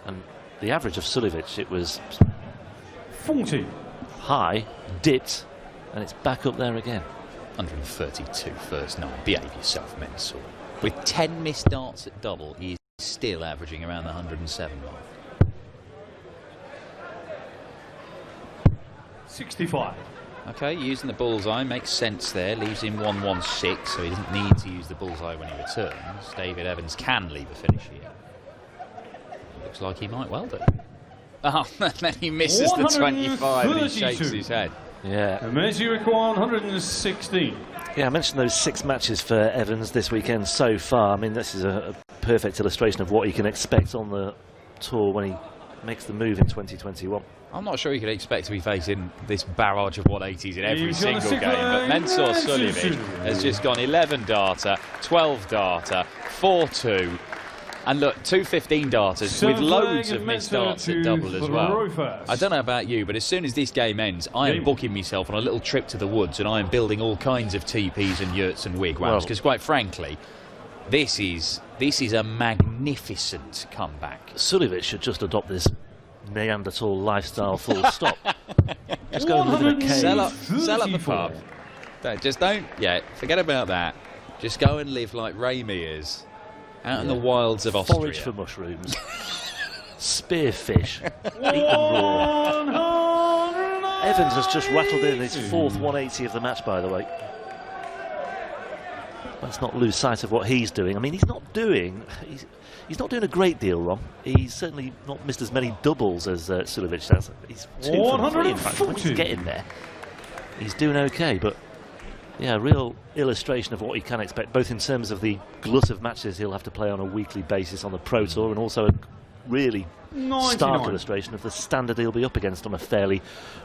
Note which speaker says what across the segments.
Speaker 1: And the average of Suljovic, it was
Speaker 2: 40.
Speaker 1: High, dipped, and it's back up there again.
Speaker 3: 132 first 9. Behave yourself, Mensur. With 10 missed darts at double, he is still averaging around the 107 mark.
Speaker 2: 65.
Speaker 3: Okay, using the bullseye makes sense there. Leaves him 116, so he doesn't need to use the bullseye when he returns. David Evans can leave a finish here. Looks like he might well do. Oh, and then he misses the 25 and he shakes his head.
Speaker 1: Yeah.
Speaker 2: Messi require 116.
Speaker 1: Yeah, I mentioned those 6 matches for Evans this weekend so far. I mean, this is a perfect illustration of what he can expect on the tour when he makes the move in 2021.
Speaker 3: I'm not sure you could expect to be facing this barrage of 180s in every single game, but Mensur Suljovic has just gone 11 darter, 12 darter, 4-2, and look, 2 15 darters with loads of missed darts at double as well. I don't know about you, but as soon as this game ends, I am booking myself on a little trip to the woods, and I am building all kinds of teepees and yurts and wigwams, because quite frankly, this is a magnificent comeback.
Speaker 1: Suljovic should just adopt this Neanderthal lifestyle full stop. Just go and live in a cave.
Speaker 3: Sell up the pub. Forget about that. Just go and live like Ramy is. Out in the wilds of Austria.
Speaker 1: Forage for mushrooms. Spearfish. Eat them raw. Evans has just rattled in his 4th 180 of the match, by the way. Let's not lose sight of what he's doing. I mean, he's not doing a great deal wrong. He's certainly not missed as many doubles as Suljovic has. He's 2 from 3, in fact. When he's getting there, he's doing okay. But yeah, a real illustration of what he can expect, both in terms of the glut of matches he'll have to play on a weekly basis on the Pro Tour, and also a really stark illustration of the standard he'll be up against on a fairly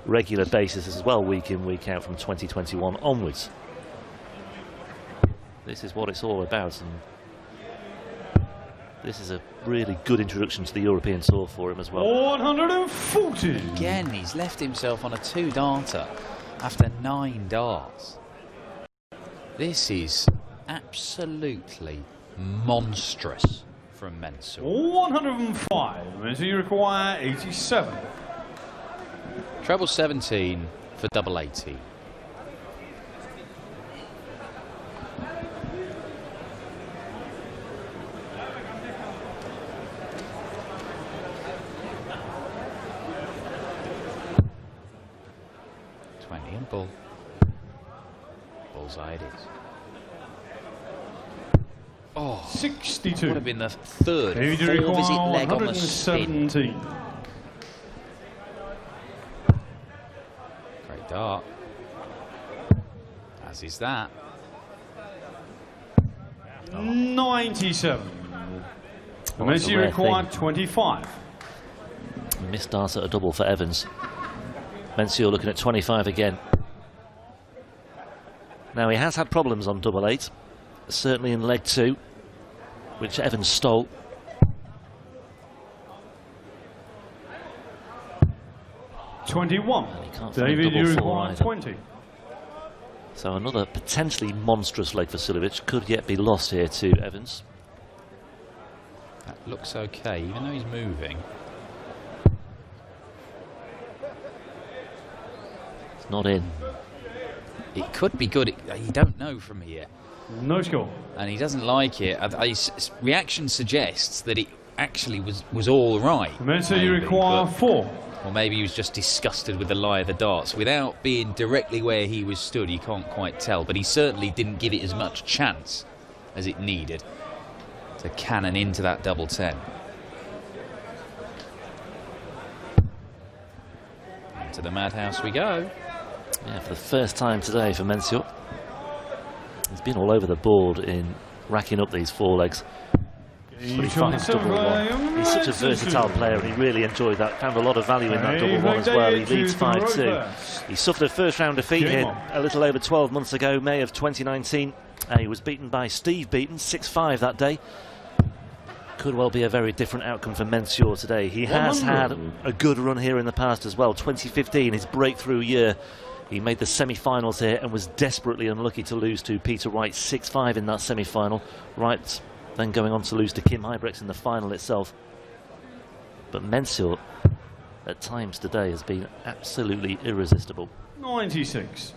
Speaker 1: regular basis as well, week in, week out from 2021 onwards. This is what it's all about, and this is a really good introduction to the European Tour for him as well.
Speaker 2: 140.
Speaker 3: Again, he's left himself on a 2-darter after 9 darts. This is absolutely monstrous from Mensur.
Speaker 2: 105. Messi require 87.
Speaker 3: Treble 17 for double 18. And bull. Bullseye it is. Oh,
Speaker 2: 62.
Speaker 3: Would have been the 3rd 4-visit leg on the spin. Great dart. As is that.
Speaker 2: 97. Messi required 25.
Speaker 1: Missed dart at a double for Evans. Mensur looking at 25 again. Now, he has had problems on double 8, certainly in leg 2, which Evans stole.
Speaker 2: David, you require 20.
Speaker 1: So another potentially monstrous leg for Suljovic could yet be lost here to Evans.
Speaker 3: That looks okay, even though he's moving.
Speaker 1: Not in.
Speaker 3: It could be good. You don't know from here.
Speaker 2: No score.
Speaker 3: And he doesn't like it. His reaction suggests that it actually was all right.
Speaker 2: Messi, you require 4.
Speaker 3: Or maybe he was just disgusted with the lie of the darts. Without being directly where he was stood, you can't quite tell. But he certainly didn't give it as much chance as it needed to cannon into that double 10. Into the madhouse we go.
Speaker 1: Yeah, for the first time today for Mensur. He's been all over the board in racking up these 4 legs. But he finds double 1. He's such a versatile player, and he really enjoyed that. Found a lot of value in that double 1 as well. He leads 5-2. He suffered a first round defeat here a little over 12 months ago, May of 2019. He was beaten by Steve Beaton, 6-5 that day. Could well be a very different outcome for Mensur today. He has had a good run here in the past as well. 2015, his breakthrough year. He made the semi-finals here and was desperately unlucky to lose to Peter Wright 6-5 in that semi-final. Wright then going on to lose to Kim Huybrechts in the final itself. but Mensur at times today has been absolutely irresistible.
Speaker 2: 96.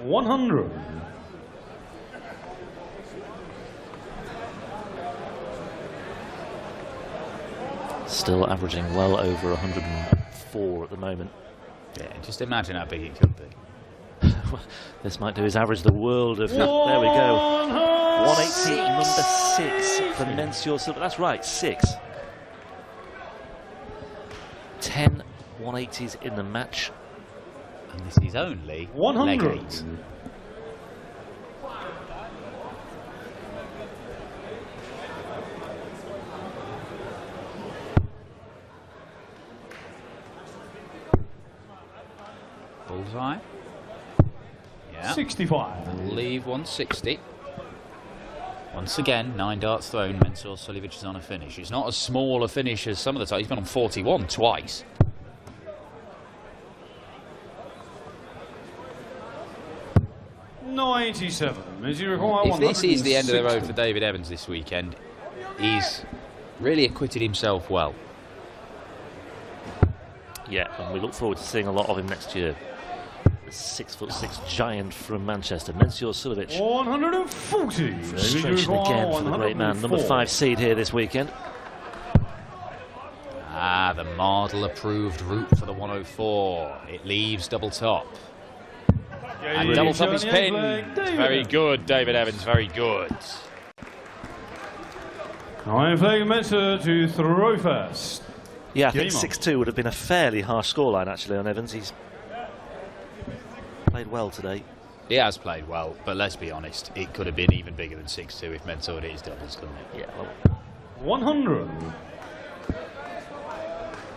Speaker 2: $100.
Speaker 1: Still averaging well over 104 at the moment.
Speaker 3: Yeah, just imagine how big it could be.
Speaker 1: This might do his average the world of... There we go. 180, number 6 for Mensur Suljovic. That's right, 6. 10 180s in the match.
Speaker 3: And this is only
Speaker 2: 100.
Speaker 3: leg 8. Bullseye. Yeah.
Speaker 2: 65.
Speaker 3: Leave 160. Once again, 9 darts thrown. Mensur Suljovic is on a finish. It's not as small a finish as some of the time. He's been on 41 twice.
Speaker 2: If
Speaker 3: this is the end of the road for David Evans this weekend, he's really acquitted himself well.
Speaker 1: Yeah, and we look forward to seeing a lot of him next year. The 6'6" giant from Manchester, Mensur Suljovic.
Speaker 2: 140.
Speaker 1: Frustration again for the great man. Number 5 seed here this weekend.
Speaker 3: Ah, the Mardle approved route for the 104. It leaves double top. And double top is pinned. Very good, David Evans, very good.
Speaker 2: I'm playing Mensur to throw first.
Speaker 1: Yeah, I think 6-2 would have been a fairly harsh scoreline actually on Evans. He's played well today.
Speaker 3: He has played well, but let's be honest, it could have been even bigger than 6-2 if Mensur hit his doubles, couldn't it?
Speaker 1: Yeah, well,
Speaker 2: 100.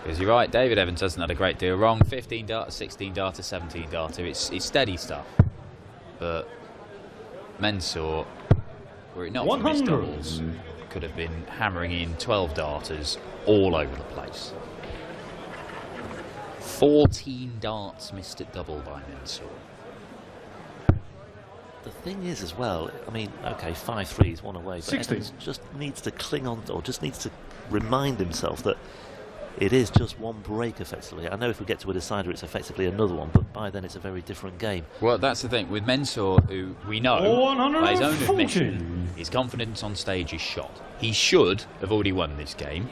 Speaker 3: Because you're right, David Evans hasn't had a great deal wrong. 15 darter, 16 darter, 17 darter. It's steady stuff. But Mensur, were it not for his doubles, could have been hammering in 12 darters all over the place. 14 darts missed at double by Mensur.
Speaker 1: the thing is as well, I mean, okay, 5 threes, 1 away, but
Speaker 2: 60.
Speaker 1: Evans just needs to cling on, or just needs to remind himself that it is just one break effectively. I know if we get to a decider it's effectively another one, but by then it's a very different game.
Speaker 3: Well, that's the thing with Mensur, who we know by his own admission, his confidence on stage is shot. He should have already won this game.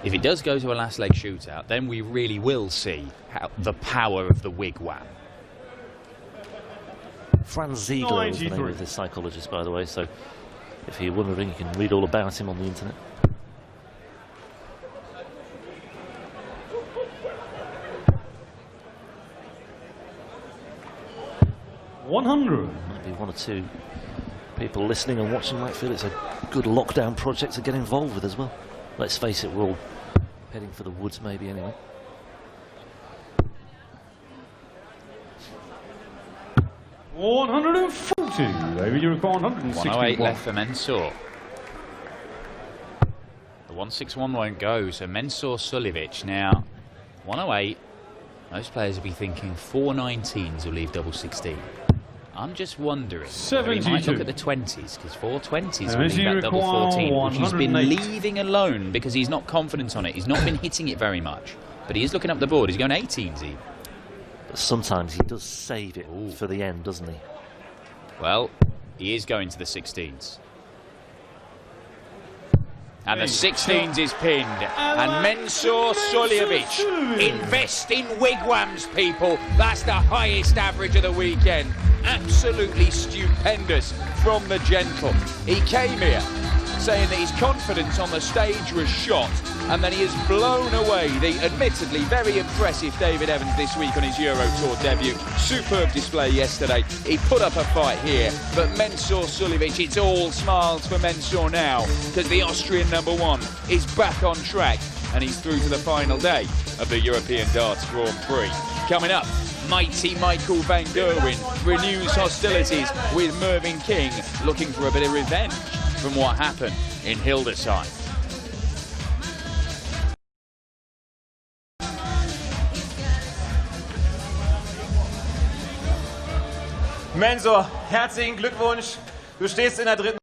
Speaker 3: If it does go to a last leg shootout, then we really will see the power of the wigwam.
Speaker 1: Franz Ziegler is the name of this psychologist, by the way, so if you're wondering, you can read all about him on the internet. Might be 1 or 2 people listening and watching might feel it's a good lockdown project to get involved with as well. Let's face it, we're all heading for the woods maybe anyway.
Speaker 2: Maybe you require
Speaker 3: 108 left for Mensur. The 161 won't go, so Mensur Suljovic now 108. Most players will be thinking 419s will leave double 16. I'm just wondering whether he might look at the 20s, because 420s will leave that double 14, which he's been leaving alone because he's not confident on it. He's not been hitting it very much, but he is looking up the board. He's going 18s even.
Speaker 1: But sometimes he does save it for the end, doesn't he?
Speaker 3: Well, he is going to the 16s. And the 16s is pinned. And Mensur Suljovic, invest in wigwams, people. That's the highest average of the weekend. Absolutely stupendous from the gentle. He came here saying that his confidence on the stage was shot, and then he has blown away the admittedly very impressive David Evans this week on his Euro Tour debut. Superb display yesterday. He put up a fight here, but Mensur Suljovic, it's all smiles for Mensur now, because the Austrian #1 is back on track, and he's through to the final day of the European Darts Grand Prix. Coming up, mighty Michael van Gerwen renews hostilities with Mervyn King, looking for a bit of revenge from what happened in Hildesheim.
Speaker 4: Mensur, herzlichen Glückwunsch. Du stehst in der dritten